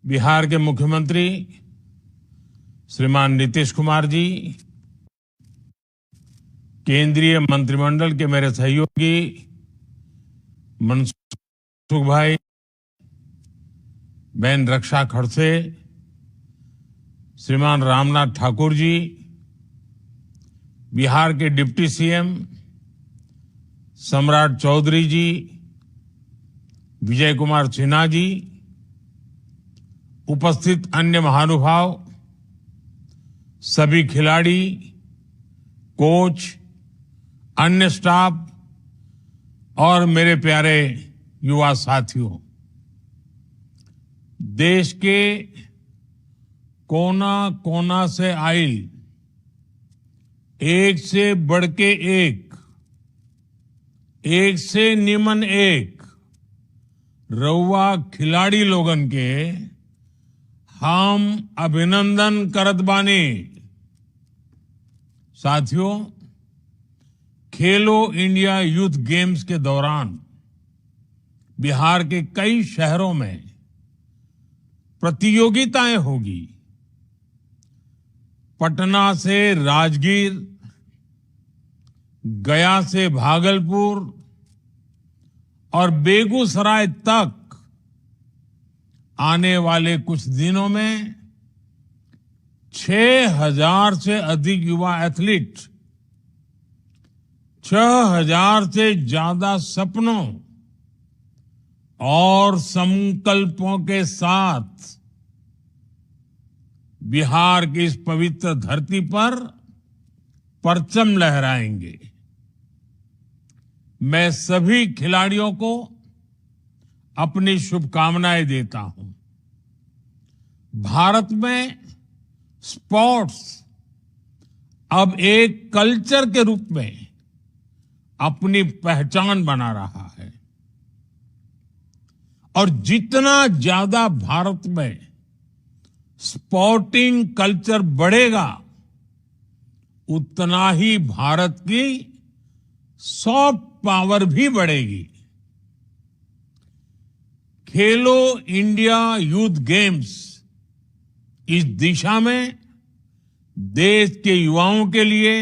बिहार के मुख्यमंत्री श्रीमान नीतीश कुमार जी, केंद्रीय मंत्रिमंडल के मेरे सहयोगी मनसुख भाई, बहन रक्षा खड़से, श्रीमान रामनाथ ठाकुर जी, बिहार के डिप्टी सीएम सम्राट चौधरी जी, विजय कुमार सिन्हा जी, उपस्थित अन्य महानुभाव, सभी खिलाड़ी, कोच, अन्य स्टाफ और मेरे प्यारे युवा साथियों, देश के कोना कोना से आए एक से बढ़ के एक से निमन एक रउआ खिलाड़ी लोगन के हम अभिनंदन करत बानी। साथियों, खेलो इंडिया यूथ गेम्स के दौरान बिहार के कई शहरों में प्रतियोगिताएं होगी। पटना से राजगीर, गया से भागलपुर और बेगूसराय तक आने वाले कुछ दिनों में 6,000 से अधिक युवा एथलीट 6,000 से ज्यादा सपनों और संकल्पों के साथ बिहार की इस पवित्र धरती पर परचम लहराएंगे। मैं सभी खिलाड़ियों को अपनी शुभकामनाएं देता हूं। भारत में स्पोर्ट्स अब एक कल्चर के रूप में अपनी पहचान बना रहा है और जितना ज्यादा भारत में स्पोर्टिंग कल्चर बढ़ेगा, उतना ही भारत की सॉफ्ट पावर भी बढ़ेगी। खेलो इंडिया यूथ गेम्स इस दिशा में देश के युवाओं के लिए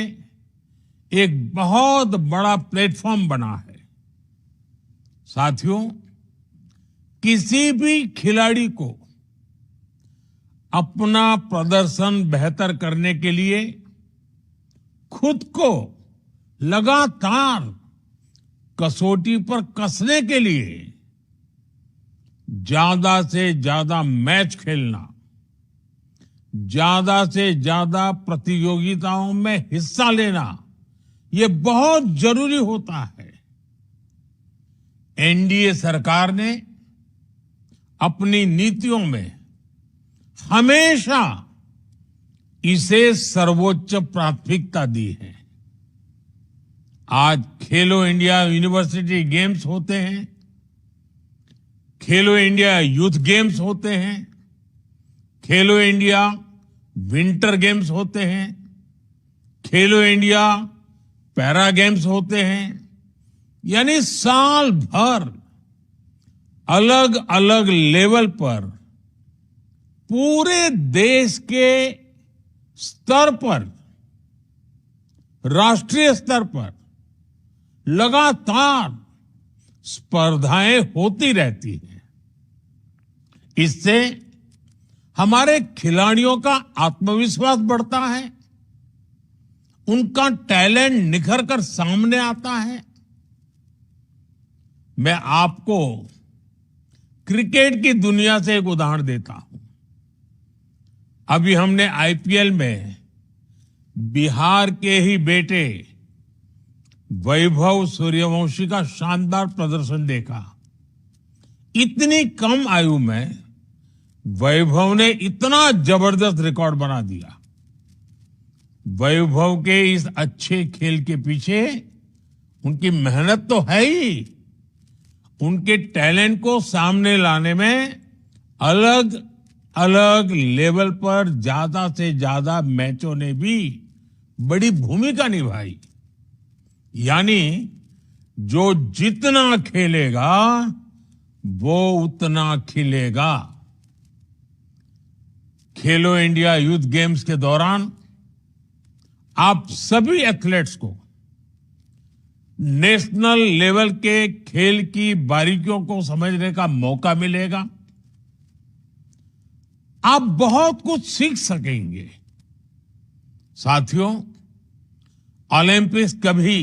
एक बहुत बड़ा प्लेटफॉर्म बना है। साथियों, किसी भी खिलाड़ी को अपना प्रदर्शन बेहतर करने के लिए खुद को लगातार कसौटी पर कसने के लिए ज्यादा से ज्यादा मैच खेलना, ज्यादा से ज्यादा प्रतियोगिताओं में हिस्सा लेना, ये बहुत जरूरी होता है। एनडीए सरकार ने अपनी नीतियों में हमेशा इसे सर्वोच्च प्राथमिकता दी है। आज खेलो इंडिया यूनिवर्सिटी गेम्स होते हैं, खेलो इंडिया यूथ गेम्स होते हैं, खेलो इंडिया विंटर गेम्स होते हैं, खेलो इंडिया पैरा गेम्स होते हैं, यानी साल भर अलग अलग लेवल पर पूरे देश के स्तर पर, राष्ट्रीय स्तर पर लगातार स्पर्धाएं होती रहती हैं। इससे हमारे खिलाड़ियों का आत्मविश्वास बढ़ता है, उनका टैलेंट निखर कर सामने आता है। मैं आपको क्रिकेट की दुनिया से एक उदाहरण देता हूं। अभी हमने आईपीएल में बिहार के ही बेटे वैभव सूर्यवंशी का शानदार प्रदर्शन देखा। इतनी कम आयु में वैभव ने इतना जबरदस्त रिकॉर्ड बना दिया। वैभव के इस अच्छे खेल के पीछे उनकी मेहनत तो है ही, उनके टैलेंट को सामने लाने में अलग अलग लेवल पर ज्यादा से ज्यादा मैचों ने भी बड़ी भूमिका निभाई। यानी जो जितना खेलेगा वो उतना खिलेगा। खेलो इंडिया यूथ गेम्स के दौरान आप सभी एथलीट्स को नेशनल लेवल के खेल की बारीकियों को समझने का मौका मिलेगा। आप बहुत कुछ सीख सकेंगे। साथियों, ओलंपिक्स कभी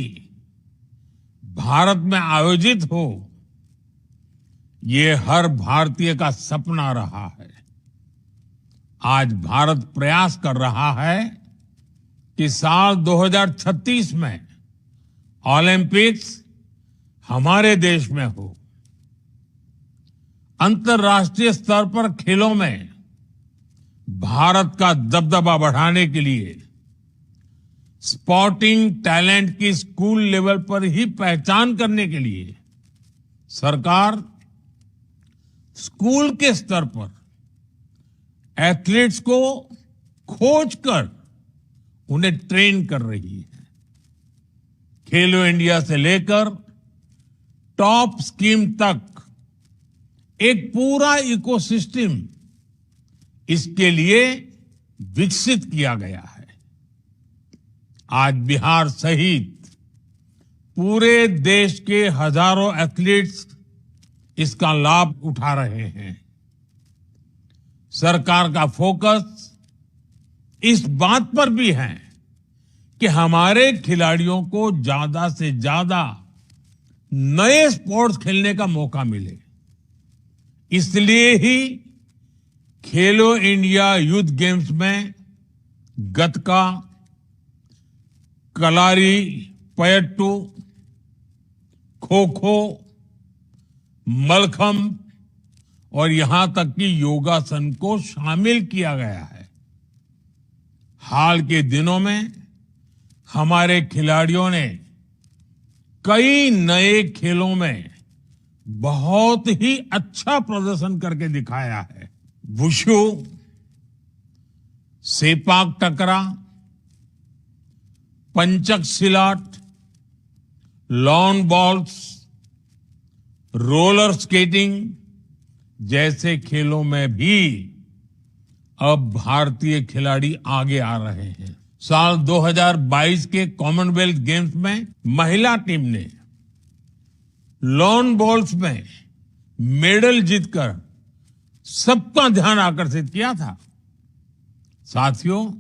भारत में आयोजित हो, ये हर भारतीय का सपना रहा है। आज भारत प्रयास कर रहा है कि साल 2036 में ओलंपिक्स हमारे देश में हो। अंतर्राष्ट्रीय स्तर पर खेलों में भारत का दबदबा बढ़ाने के लिए स्पोर्टिंग टैलेंट की स्कूल लेवल पर ही पहचान करने के लिए सरकार स्कूल के स्तर पर एथलीट्स को खोजकर उन्हें ट्रेन कर रही है। खेलो इंडिया से लेकर टॉप स्कीम तक एक पूरा इकोसिस्टम इसके लिए विकसित किया गया है। आज बिहार सहित पूरे देश के हजारों एथलीट्स इसका लाभ उठा रहे हैं। सरकार का फोकस इस बात पर भी है कि हमारे खिलाड़ियों को ज्यादा से ज्यादा नए स्पोर्ट्स खेलने का मौका मिले। इसलिए ही खेलो इंडिया यूथ गेम्स में गतका, कलारी पयट्टू, खो खो, मलखंब और यहां तक कि योगासन को शामिल किया गया है। हाल के दिनों में हमारे खिलाड़ियों ने कई नए खेलों में बहुत ही अच्छा प्रदर्शन करके दिखाया है। वुशु, सेपाक टकरा, पंचक सिलाट, लॉन बॉल्स, रोलर स्केटिंग जैसे खेलों में भी अब भारतीय खिलाड़ी आगे आ रहे हैं। साल 2022 के कॉमनवेल्थ गेम्स में महिला टीम ने लॉन बॉल्स में मेडल जीतकर सबका ध्यान आकर्षित किया था। साथियों,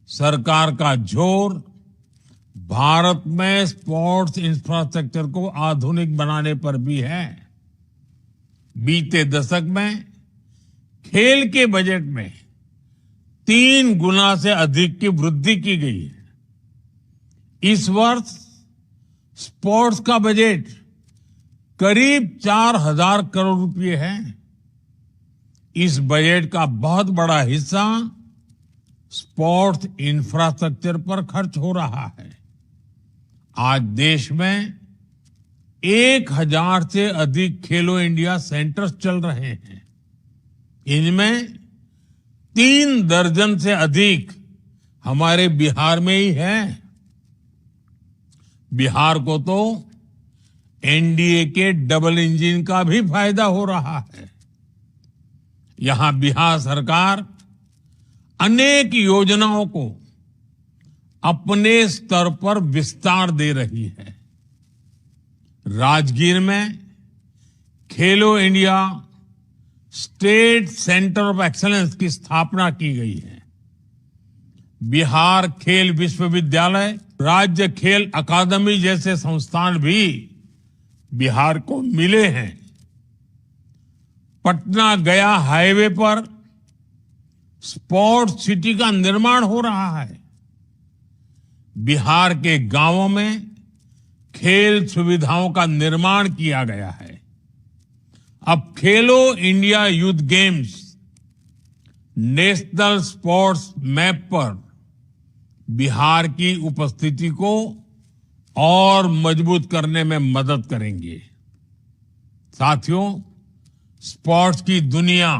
सरकार का जोर भारत में स्पोर्ट्स इंफ्रास्ट्रक्चर को आधुनिक बनाने पर भी है। बीते दशक में खेल के बजट में 3 गुना से अधिक की वृद्धि की गई है। इस वर्ष स्पोर्ट्स का बजट करीब 4,000 करोड़ रुपए है। इस बजट का बहुत बड़ा हिस्सा स्पोर्ट्स इंफ्रास्ट्रक्चर पर खर्च हो रहा है। आज देश में 1,000 से अधिक खेलो इंडिया सेंटर्स चल रहे हैं। इनमें 3 दर्जन से अधिक हमारे बिहार में ही है। बिहार को तो एनडीए के डबल इंजन का भी फायदा हो रहा है। यहां बिहार सरकार अनेक योजनाओं को अपने स्तर पर विस्तार दे रही है। राजगीर में खेलो India state centre of excellence की स्थापना की गई है। बिहार खेल विश्वविद्यालय, राज्य खेल अकादमी जैसे संस्थान भी बिहार को मिले हैं। पटना गया हाईवे पर स्पोर्ट्स सिटी का निर्माण हो रहा है। बिहार के गांवों में खेल सुविधाओं का निर्माण किया गया है। अब खेलो India youth games national sports map पर बिहार की उपस्थिति को और मजबूत करने में मदद करेंगे। साथियों, स्पोर्ट्स की दुनिया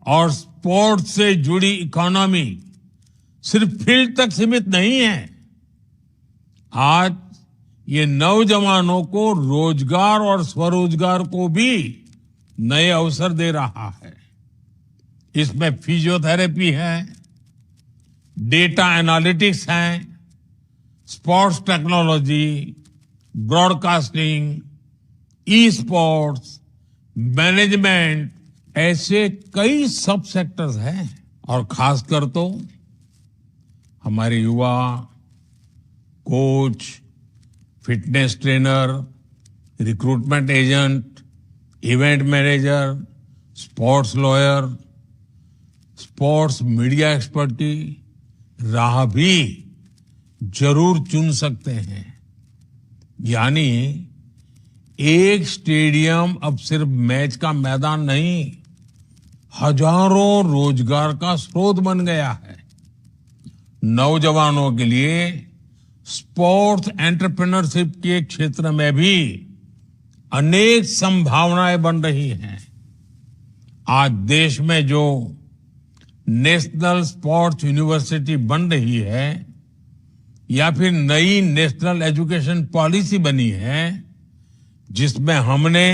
और स्पोर्ट्स से जुड़ी इकोनॉमी सिर्फ फील्ड तक सीमित नहीं है। आज ये नौजवानों को रोजगार और स्वरोजगार को भी नए अवसर दे रहा है। इसमें फिजियोथेरेपी है, डेटा एनालिटिक्स है, sports technology, broadcasting, e sports, management, ऐसे कई सब सेक्टर्स हैं। और खासकर तो हमारे युवा coach, fitness trainer, recruitment agent, event manager, sports lawyer, sports media expert की राह भी जरूर चुन सकते हैं। यानी एक स्टेडियम अब सिर्फ मैच का मैदान नहीं, हजारों रोजगार का स्रोत बन गया है। नौजवानों के लिए स्पोर्ट्स एंटरप्रेन्योरशिप के क्षेत्र में भी अनेक संभावनाएं बन रही हैं। आज देश में जो नेशनल स्पोर्ट्स यूनिवर्सिटी बन रही है या फिर नई नेशनल एजुकेशन पॉलिसी बनी है, जिसमें हमने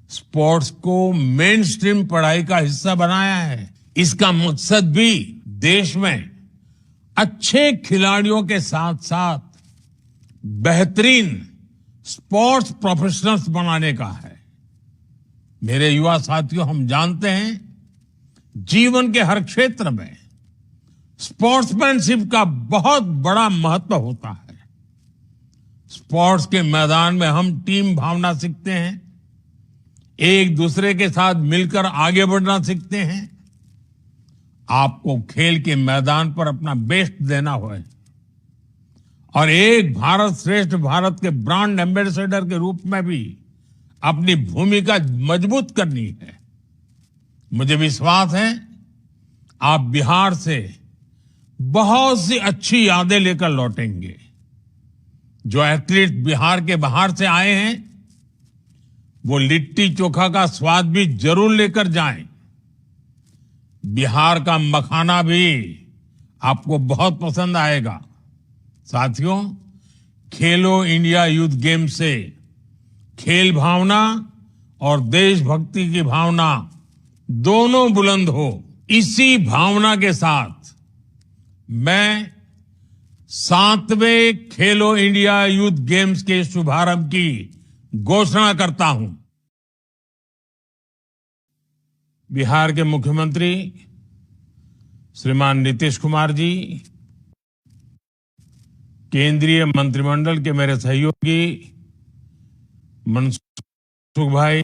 स्पोर्ट्स को मेन स्ट्रीम पढ़ाई का हिस्सा बनाया है, इसका मकसद भी देश में अच्छे खिलाड़ियों के साथ साथ बेहतरीन स्पोर्ट्स प्रोफेशनल्स बनाने का है। मेरे युवा साथियों, हम जानते हैं जीवन के हर क्षेत्र में स्पोर्ट्समैनशिप का बहुत बड़ा महत्व होता है। स्पोर्ट्स के मैदान में हम टीम भावना सीखते हैं, एक दूसरे के साथ मिलकर आगे बढ़ना सीखते हैं। आपको खेल के मैदान पर अपना बेस्ट देना होगा और एक भारत श्रेष्ठ भारत के ब्रांड एम्बेसडर के रूप में भी अपनी भूमिका मजबूत करनी है। मुझे विश्वास है आप बिहार से बहुत सी अच्छी यादें लेकर लौटेंगे। जो एथलीट बिहार के बाहर से आए हैं, वो लिट्टी चोखा का स्वाद भी जरूर लेकर जाएं। बिहार का मखाना भी आपको बहुत पसंद आएगा। साथियों, खेलो इंडिया यूथ गेम से खेल भावना और देशभक्ति की भावना दोनों बुलंद हो, इसी भावना के साथ मैं 7वें खेलो इंडिया यूथ गेम्स के शुभारंभ की घोषणा करता हूं। बिहार के मुख्यमंत्री श्रीमान नीतीश कुमार जी, केंद्रीय मंत्रिमंडल के मेरे सहयोगी मनसुख भाई,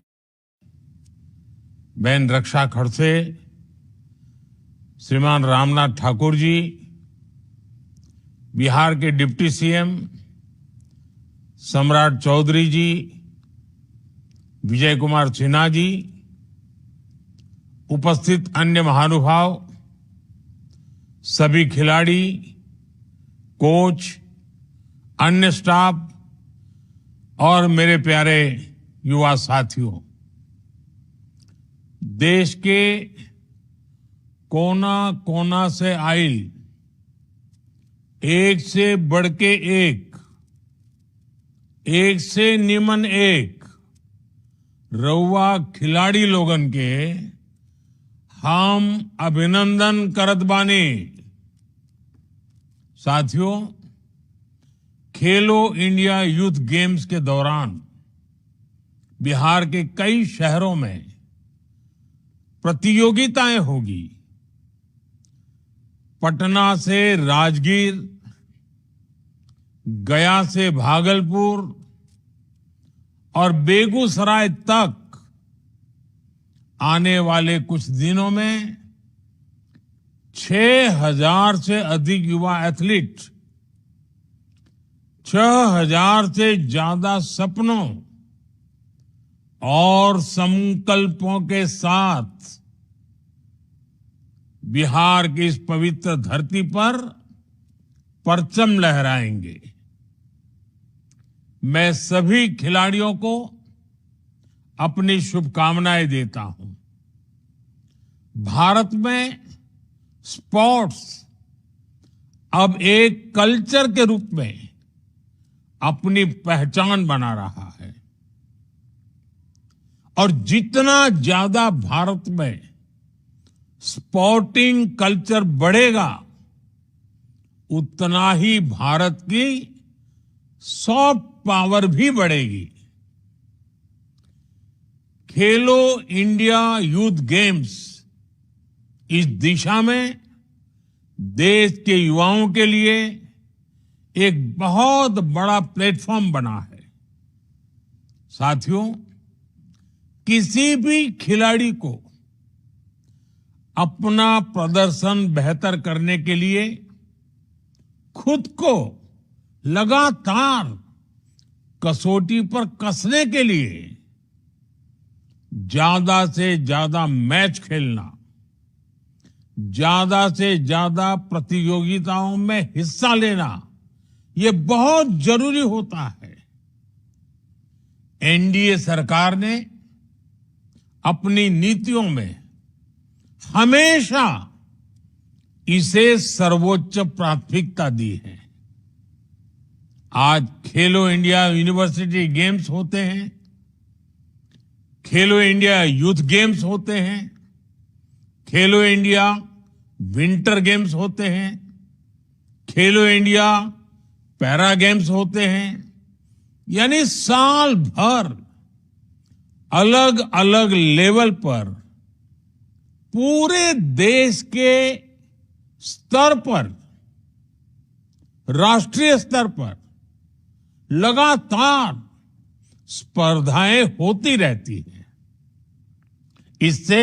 बहन रक्षा खड़से, श्रीमान रामनाथ ठाकुर जी, बिहार के डिप्टी सीएम सम्राट चौधरी जी, विजय कुमार सिन्हा जी, उपस्थित अन्य महानुभाव, सभी खिलाड़ी, कोच, अन्य स्टाफ और मेरे प्यारे युवा साथियों, देश के कोना कोना से आए एक से बढ़ के एक से निमन एक रउआ खिलाड़ी लोगन के हम अभिनंदन करत बानी। साथियों, खेलो इंडिया यूथ गेम्स के दौरान बिहार के कई शहरों में प्रतियोगिताएं होगी। पटना से राजगीर, गया से भागलपुर और बेगूसराय तक आने वाले कुछ दिनों में 6,000 से अधिक युवा एथलीट 6,000 से ज्यादा सपनों और संकल्पों के साथ बिहार की इस पवित्र धरती पर परचम लहराएंगे। मैं सभी खिलाड़ियों को अपनी शुभकामनाएं देता हूं। भारत में स्पोर्ट्स अब एक कल्चर के रूप में अपनी पहचान बना रहा है और जितना ज्यादा भारत में स्पोर्टिंग कल्चर बढ़ेगा, उतना ही भारत की सॉफ्ट पावर भी बढ़ेगी। खेलो इंडिया यूथ गेम्स इस दिशा में देश के युवाओं के लिए एक बहुत बड़ा प्लेटफॉर्म बना है। साथियों, किसी भी खिलाड़ी को अपना प्रदर्शन बेहतर करने के लिए खुद को लगातार कसौटी पर कसने के लिए ज्यादा से ज्यादा मैच खेलना, ज्यादा से ज्यादा प्रतियोगिताओं में हिस्सा लेना, ये बहुत जरूरी होता है। एनडीए सरकार ने अपनी नीतियों में हमेशा इसे सर्वोच्च प्राथमिकता दी है। आज खेलो इंडिया यूनिवर्सिटी गेम्स होते हैं, खेलो इंडिया यूथ गेम्स होते हैं, खेलो इंडिया विंटर गेम्स होते हैं, खेलो इंडिया पैरा गेम्स होते हैं, यानी साल भर अलग अलग लेवल पर पूरे देश के स्तर पर, राष्ट्रीय स्तर पर लगातार स्पर्धाएं होती रहती हैं। इससे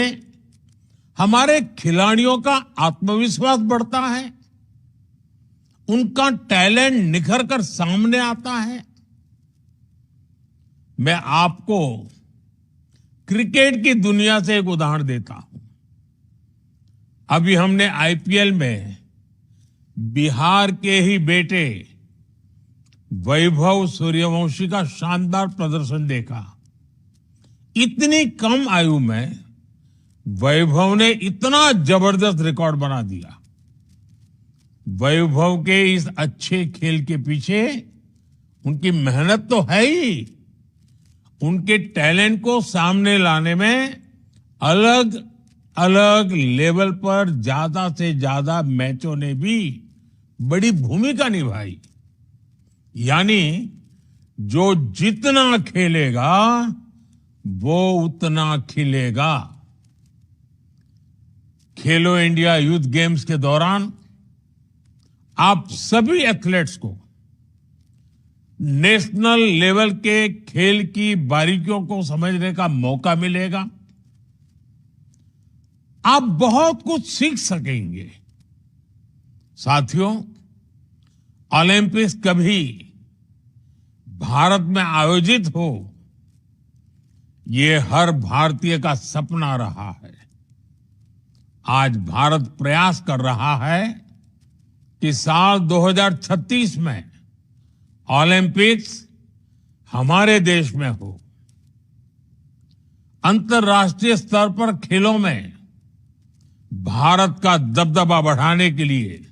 हमारे खिलाड़ियों का आत्मविश्वास बढ़ता है, उनका टैलेंट निखर कर सामने आता है। मैं आपको क्रिकेट की दुनिया से एक उदाहरण देता हूं। अभी हमने आईपीएल में बिहार के ही बेटे वैभव सूर्यवंशी का शानदार प्रदर्शन देखा। इतनी कम आयु में वैभव ने इतना जबरदस्त रिकॉर्ड बना दिया। वैभव के इस अच्छे खेल के पीछे उनकी मेहनत तो है ही, उनके टैलेंट को सामने लाने में अलग अलग लेवल पर ज्यादा से ज्यादा मैचों ने भी बड़ी भूमिका निभाई। यानी जो जितना खेलेगा वो उतना खिलेगा। खेलो इंडिया यूथ गेम्स के दौरान आप सभी एथलीट्स को नेशनल लेवल के खेल की बारीकियों को समझने का मौका मिलेगा। आप बहुत कुछ सीख सकेंगे। साथियों, ओलंपिक्स कभी भारत में आयोजित हो, ये हर भारतीय का सपना रहा है। आज भारत प्रयास कर रहा है कि साल 2036 में ओलंपिक्स हमारे देश में हो। अंतर्राष्ट्रीय स्तर पर खेलों में भारत का दबदबा बढ़ाने के लिए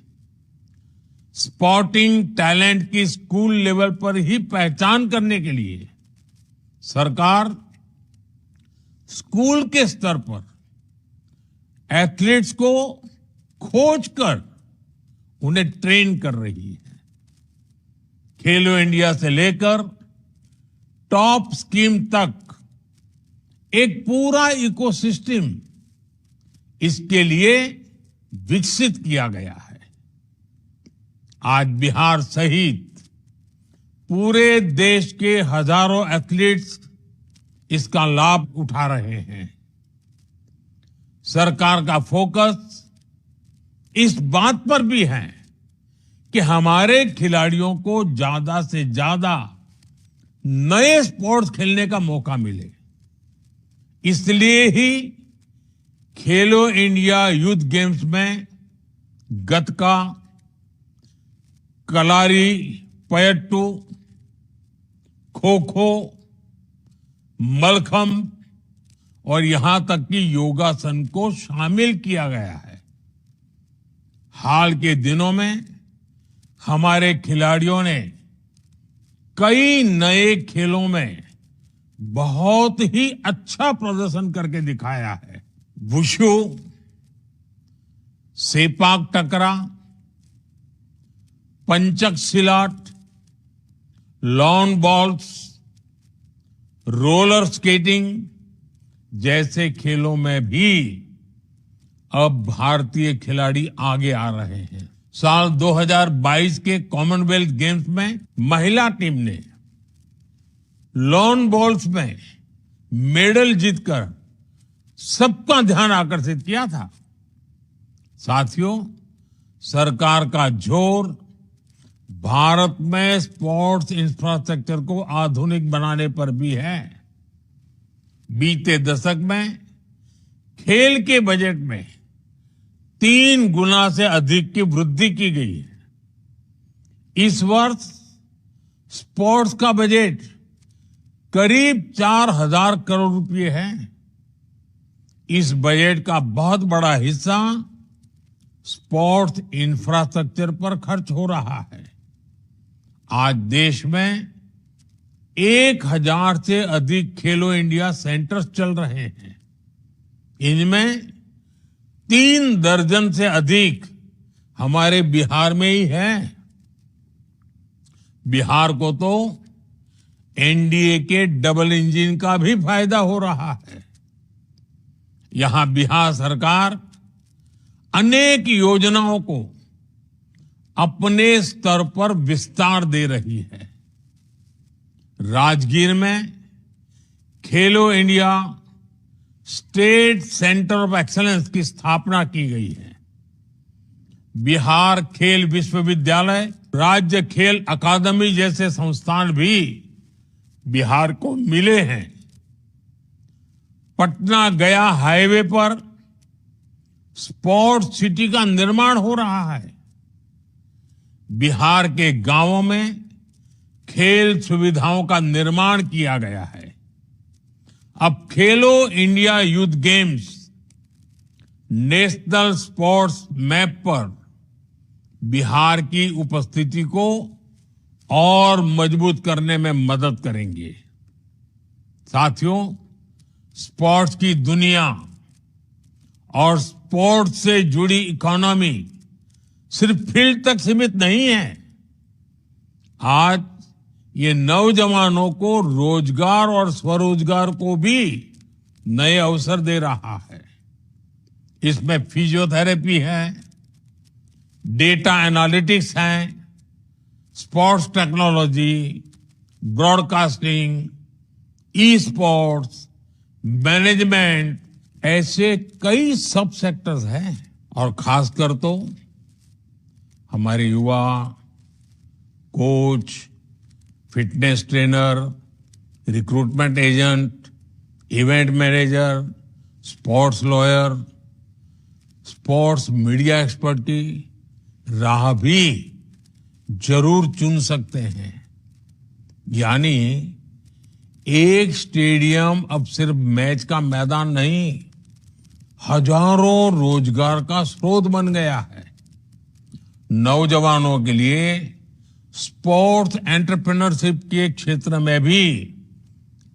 स्पोर्टिंग टैलेंट की स्कूल लेवल पर ही पहचान करने के लिए सरकार स्कूल के स्तर पर एथलीट्स को खोजकर उन्हें ट्रेन कर रही है। खेलो इंडिया से लेकर टॉप स्कीम तक एक पूरा इकोसिस्टम इसके लिए विकसित किया गया है। आज बिहार सहित पूरे देश के हजारों एथलीट्स इसका लाभ उठा रहे हैं। सरकार का फोकस इस बात पर भी है कि हमारे खिलाड़ियों को ज्यादा से ज्यादा नए स्पोर्ट्स खेलने का मौका मिले। इसलिए ही खेलो इंडिया यूथ गेम्स में गतका, कलारी पयट्टू, खो खो, मलखंब और यहां तक कि योगासन को शामिल किया गया है। हाल के दिनों में हमारे खिलाड़ियों ने कई नए खेलों में बहुत ही अच्छा प्रदर्शन करके दिखाया है। वुशु, सेपाक टकरा, पंचक सिलाट, लॉन बॉल्स, रोलर स्केटिंग जैसे खेलों में भी अब भारतीय खिलाड़ी आगे आ रहे हैं। साल 2022 के कॉमनवेल्थ गेम्स में महिला टीम ने लॉन बॉल्स में मेडल जीतकर सबका ध्यान आकर्षित किया था। साथियों, सरकार का जोर भारत में स्पोर्ट्स इंफ्रास्ट्रक्चर को आधुनिक बनाने पर भी है। बीते दशक में खेल के बजट में 3 गुना से अधिक की वृद्धि की गई है। इस वर्ष स्पोर्ट्स का बजट करीब 4,000 करोड़ रुपए है। इस बजट का बहुत बड़ा हिस्सा स्पोर्ट्स इंफ्रास्ट्रक्चर पर खर्च हो रहा है। आज देश में 1,000 से अधिक खेलो इंडिया सेंटर्स चल रहे हैं। इनमें 3 दर्जन से अधिक हमारे बिहार में ही है। बिहार को तो एनडीए के डबल इंजन का भी फायदा हो रहा है। यहां बिहार सरकार अनेक योजनाओं को अपने स्तर पर विस्तार दे रही है। राजगीर में खेलो India state centre of excellence की स्थापना की गई है। बिहार खेल विश्वविद्यालय, राज्य खेल अकादमी जैसे संस्थान भी बिहार को मिले हैं। पटना गया हाईवे पर स्पोर्ट्स सिटी का निर्माण हो रहा है। बिहार के गांवों में खेल सुविधाओं का निर्माण किया गया है। अब खेलो India youth games national sports map पर बिहार की उपस्थिति को और मजबूत करने में मदद करेंगे। साथियों, स्पोर्ट्स की दुनिया और स्पोर्ट्स से जुड़ी इकोनॉमी सिर्फ फील्ड तक सीमित नहीं है। आज ये नौजवानों को रोजगार और स्वरोजगार को भी नए अवसर दे रहा है। इसमें फिजियोथेरेपी है, डेटा एनालिटिक्स है, sports technology, broadcasting, e sports, management, ऐसे कई सब सेक्टर्स हैं। और खासकर तो हमारे युवा coach, fitness trainer, recruitment agent, event manager, sports lawyer, sports media expert की राह भी जरूर चुन सकते हैं। यानी एक स्टेडियम अब सिर्फ मैच का मैदान नहीं, हजारों रोजगार का स्रोत बन गया है। नौजवानों के लिए स्पोर्ट्स एंटरप्रेन्योरशिप के क्षेत्र में भी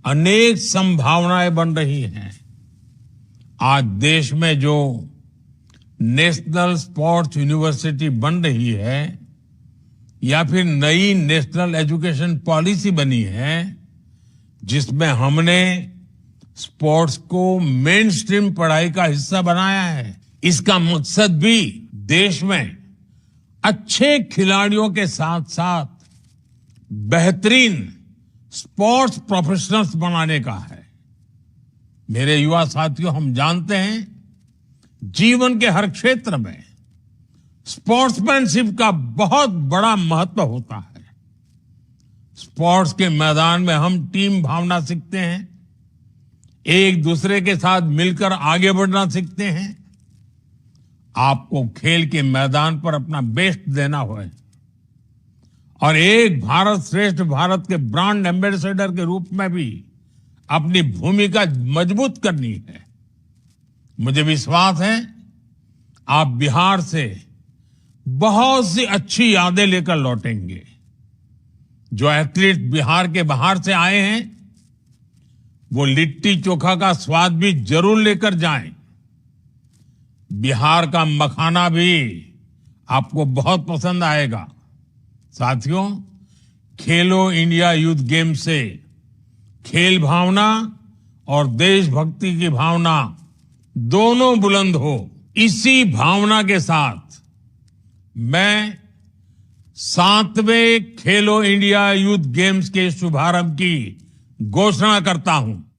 अनेक संभावनाएं बन रही हैं। आज देश में जो नेशनल स्पोर्ट्स यूनिवर्सिटी बन रही है या फिर नई नेशनल एजुकेशन पॉलिसी बनी है, जिसमें हमने स्पोर्ट्स को मेन स्ट्रीम पढ़ाई का हिस्सा बनाया है, इसका मकसद भी देश में अच्छे खिलाड़ियों के साथ साथ बेहतरीन स्पोर्ट्स प्रोफेशनल्स बनाने का है। मेरे युवा साथियों, हम जानते हैं जीवन के हर क्षेत्र में स्पोर्ट्समैनशिप का बहुत बड़ा महत्व होता है। स्पोर्ट्स के मैदान में हम टीम भावना सीखते हैं, एक दूसरे के साथ मिलकर आगे बढ़ना सीखते हैं। आपको खेल के मैदान पर अपना बेस्ट देना होगा और एक भारत श्रेष्ठ भारत के ब्रांड एम्बेसडर के रूप में भी अपनी भूमिका मजबूत करनी है। मुझे विश्वास है आप बिहार से बहुत सी अच्छी यादें लेकर लौटेंगे। जो एथलीट बिहार के बाहर से आए हैं वो लिट्टी चोखा का स्वाद भी जरूर लेकर जाएं। बिहार का मखाना भी आपको बहुत पसंद आएगा। साथियों, खेलो इंडिया यूथ गेम से खेल भावना और देशभक्ति की भावना दोनों बुलंद हो, इसी भावना के साथ मैं 7वें खेलो इंडिया यूथ गेम्स के शुभारंभ की घोषणा करता हूं।